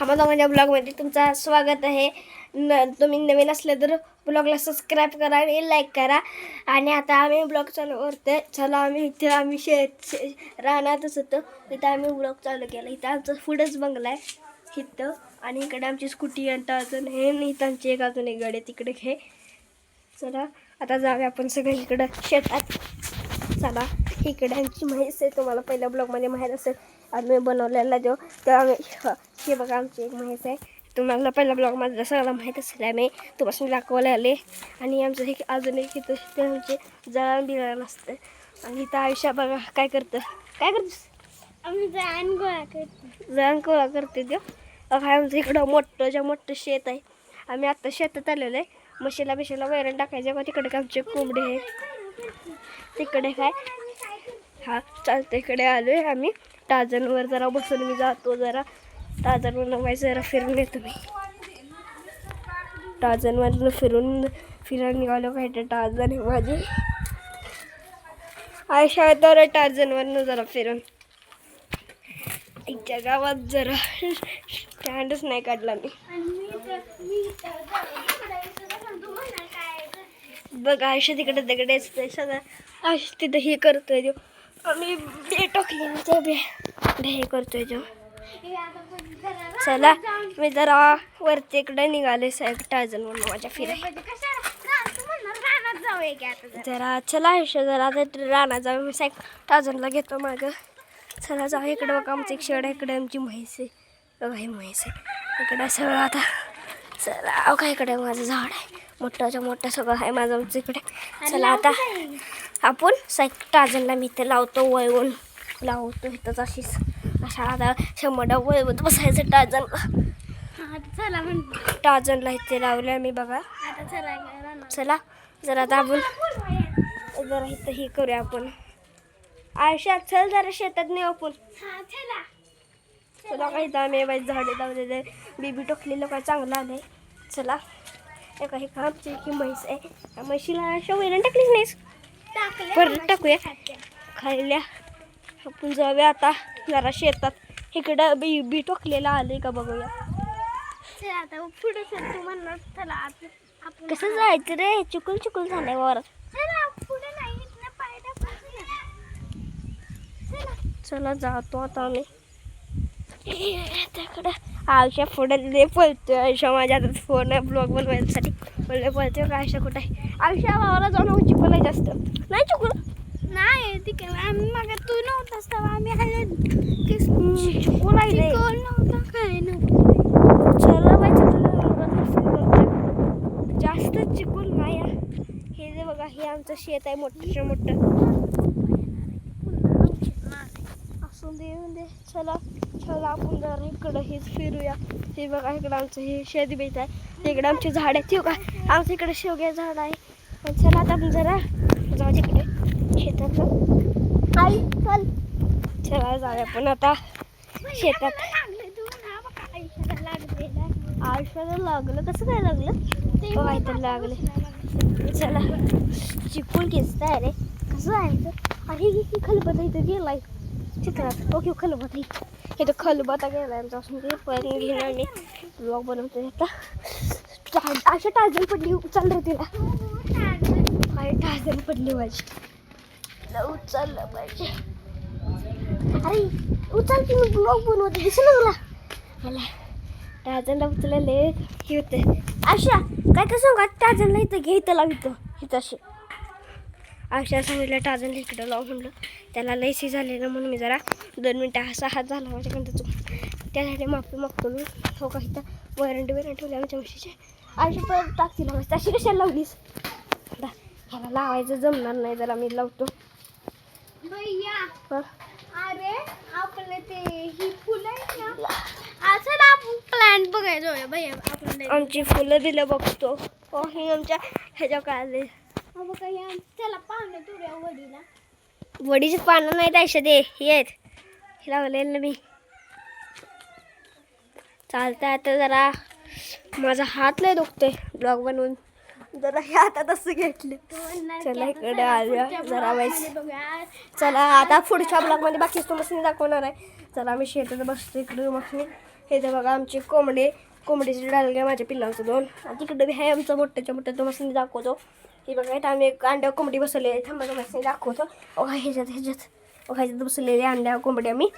माझ्या ब्लॉगमध्ये तुमचं स्वागत आहे. तुम्ही नवीन असले तर ब्लॉगला सबस्क्राईब करा आणि लाईक करा. आणि आता आम्ही ब्लॉग चालू करते. चला आम्ही राहणारच होतो, इथं आम्ही ब्लॉग चालू केला. इथं आमचं पुढंच बंगला आहे इथं, आणि इकडे आमची स्कूटी आणि अजून हे, आणि इथं आमची एक अजून एक गाडी तिकडे घे. चला आता जाऊया आपण सगळे इकडं शेतात. चला इकडे आमची म्हैस आहे, तुम्हाला पहिल्या ब्लॉगमध्ये माहीत असेल आम्ही बनवलेला जो. तर आम्ही हे बघा आमची एक म्हैस आहे, तुम्हाला पहिल्या ब्लॉगमध्ये सगळं माहीत असेल. आम्ही तुम्हाला दाखवले आले. आणि आमचं हे अजून एक इथं ते आमचे जळण बिळण असतं. आणि इथं आयुष्या बघा काय करतं. काय करतोस? आम्ही जळण गोळा करते ते. बघा आमचं इकडं मोठं शेत आहे. आम्ही आत्ता शेतात आलेलो आहे. म्हशीला वैरण टाकायचं. मग तिकडे आमचे कोंबडे आहे, तिकडे काय हा चालतं. इकडे आलो आहे आम्ही टार्झनवर जरा बसून. मी जातो जरा टार्झनवर जरा फिरून येतो. मी टार्झनवरनं फिरायला निघालो. काय ते टार्झन आहे माझी आयुष्यात. तर टार्झनवरनं जरा फिरून इथच्या गावात जरा स्टँडच नाही काढला मी. बघ आयुष्य तिकडे दगडे असते सगळं. आयुष्य तिथं हे करतोय जो. आम्ही बे टाकली ते हे करतोय जो. चला मी जरा वरती इकडे निघाले साहेब टार्झनवरून माझ्या फिरायला जरा. चला आयुष्य जरा राहणार जाऊ. मी साहेब टार्झनला घेतो मागं. चला जाऊ. इकडे बघा आमचं एक शेड आहे, इकडे आमची म्हैस आहे. बघा ही म्हैस आहे इकडे सगळं. आता चला काय इकडे माझं झाड आहे, मोठं सगळं आहे माझं आमचं इकडे. चला आता आपण टार्झनला मी इथे लावतो, वळवून लावतो इथंच अशीच. अशा आता 100 वळवत बसायचं टार्झनला इथे लावलं मी बघा. चला जरा दाबून जरा इथं हे करूया आपण. आयुष्यात चल जरा शेतात नाही आपण. चला काही इथं आम्ही बाई झाडे लावलेले, बीबी टोकलेलं काय चांगलं आलंय. चला काही आमची की म्हैस आहे, त्या म्हशीला अशा वैरण टाकलीच नाहीस, परत टाकूया खायला. आपण जाऊया आता जरा शेतात. इकडं बी टोकलेलं आलंय का बघूया. कसं जायचं रे, चिकूल झालंय वर. चला जातो आता आम्ही त्याकडं. आयुष्या पुढे पळतोय. आयुष्या माझ्या हातात फोन आहे ब्लॉग बनवायसाठी. म्हणलं पळतोय का आयुष्या कुठे आहे. आयुष्या भावाला जाऊन चिकूल आहे जास्त नाही. चिकूल नाही तिकडे आम्ही मग तू नव्हतास तेव्हा आम्ही चिकूल आहे नव्हता काय नव्हतं. चला जास्त चिकूल नाही. हे जे बघा हे आमचं शेत आहे मोठं. असून दे. चला आपण जरा इकडं हेच फिरूया. हे बघा इकडं आमचं हे शेत बीत आहे. इकडे आमचे झाड आहेत. ठेवू का आमचं इकडे शेवग्या झाड आहे. चला आता आपण जरा जाऊ तिकडे शेतात. आई चल चला जाऊया आपण आता शेतात. आयुष्याला लागलं कसं काय लागलं ते माहिती लागलं. चला चिकूल घेतय रे कसं आहे. अरे खलबता इथं गेलाय चित्रात. ओके खलबता इथं खलबता गेलाय आमचा असून ते पण घेणार मी ब्लॉग बनवतो आता. अशा टार्झन पडली. उचल रे तिला. काय टार्झन पडली माझी. उचललं पाहिजे. अरे उचल की मी ब्लॉग बनवते. दिसलं तुला मला टार्झनला उचलले हे होते. आशा काय कसं का टार्झनला इथं घे इथं लाव इथं असे. आशा सांगितलं टार्झनला इकडं लाव म्हणलं. त्याला लयसी झालेलं म्हणून मी जरा 2 मिनटं असा हात झाला माझ्याकडं चुक. त्यासाठी माफी मागतो मी. हो का इथं वैरण ठेवली आमच्या म्हशीचे. आयुष्य परत टाकतील मस्त. अशी कशाला लावलीस. ह्याला लावायचं जमणार नाही जरा मी लावतो. अरे आपले ते ही फुलं आहेत ना. चला आपण प्लांट बघायचो भैया. आपण आमची फुलं दिलं बघतो. हो ही आमच्या ह्याच्या काय आले. चला पाहणे तुऱ्या वडीला. वडीची पानं नाही द्यायचं दे येत लावलेलं ना मी. चालतंय आता जरा माझा हात लय दुखतोय ब्लॉग बनवून. जरा हे हातात असं घेतलं. चला इकडे आल्या जरा वाईस. चला आता पुढच्या ब्लॉगमध्ये बाकी तुम्हाला दाखवणार आहे. चला आम्ही शेतात बसतो इकडे मग हे तर बघा आमचे कोंबडीचे डालगे माझ्या पिल्लांचं 2 आणि तिकडे बी आहे आमचं मोठ्याच्या मोठ्या तुम्हाला मी दाखवतो. हे बघा इथं आम्ही एक अंड्या कोंबडी बसवली आहे. थांबा तुम्हाला दाखवतो. ह्याच्यात बसलेले अंड्या कोंबडी आम्ही.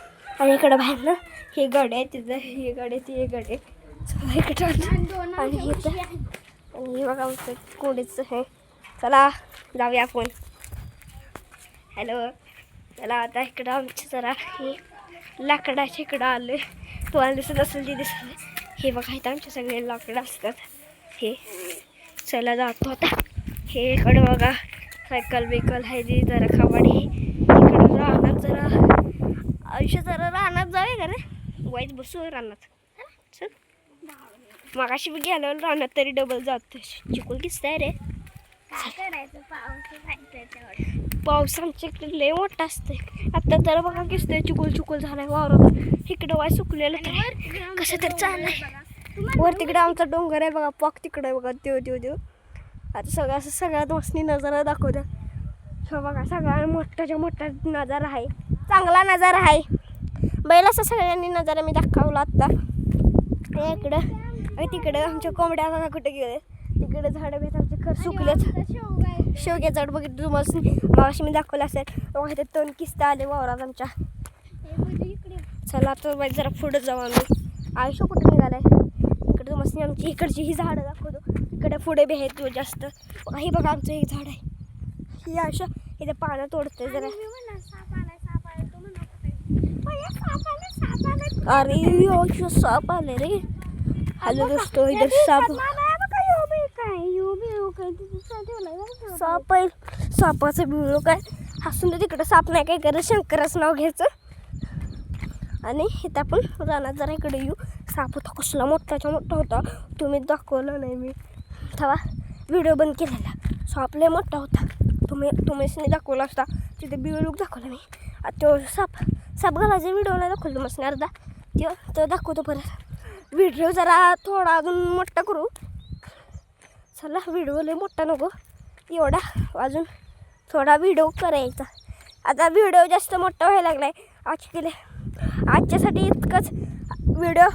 आणि इकडं बाहेर ना हे गड आहे तिथं हे गड आहे ते गड आहे इकडं आणि हे बघा आमचं कोंबडीचं हे. चला जाऊया आपण. हॅलो चला आता इकडं आमचं जरा हे लाकडाच्या इकडं आलं. तुम्हाला दिसत असेल ते दिसत. हे बघा इथं आमचे सगळे लाकडं असतात. हे चला जातो आता. हे इकडं बघा सायकल बिकल आहे ती जरा खवाडी. इकडं राहणार जरा आयुष्य जरा राहणार जाऊया का रे वाईट बसू राहणार. चल मगाशी मी गेल्यावर राहणार तरी डबल जातो. चिकूल दिसतंय रे. पाऊस आमच्या इकडे लय मोठा असते. आता जरा बघा किसतंय चिकूल झालाय वावरात. इकडं वाय सुकलेलं तर कसं तर चाललंय. वर तिकडे आमचा डोंगर आहे बघा पाक तिकडे आहे बघा देव. आता सगळ्यात मस्ती नजारा दाखवत्या. हो बघा सगळ्यात मोठ्याच्या मोठा नजारा आहे. चांगला नजारा आहे. बैल असा सगळ्यांनी नजारा मी दाखवला आत्ता. इकडं आणि तिकडं आमच्या कोंबड्या बघा कुठे गेले. तिकडे झाडं भेट आमचे खर सुकलेत. शेवग्या झाड बघितलं तुम्हाला मागाशी मी दाखवलं असेल. बघा इथे 2 किस्ता आले वावरात आमच्या. चला तर जरा पुढे जाऊ आम्ही. आयुष्य कुठे निघालाय. इकडे तुम्हाला आमची इकडची ही झाडं दाखवतो. इकडे पुढे बी आहेत जास्त. हे बघा आमचं हे झाड आहे. ही आयुष्य इथे पानं तोडते जरा. अरे साप आले रे. हॅलो दोस्तो इधर साप आहे. सापाचं बिळू काय हसून तिकडं साप नाही काय करत. शंकराचं नाव घ्यायचं. आणि इथं आपण रानात जरा इकडे येऊ. साप होता कसला मोठाच्या मोठा होता. तुम्ही दाखवलं नाही मी तेव्हा व्हिडिओ बंद केलेला. साप लय मोठा होता. तुम्हीच दाखवला असता. तिथे बिळूक दाखवला मी. तो साप घालायचा व्हिडिओ नाही दाखवलं तुम्हाला अर्धा तो दाखवतो परत. व्हिडिओ जरा थोडा अजून मोठा करू. चला व्हिडिओ लय मोठा नको एवढा अजून थोडा व्हिडिओ करायचा. आता व्हिडिओ जास्त मोठा व्हायला लागला आहे. आजच्यासाठी इतकंच व्हिडिओ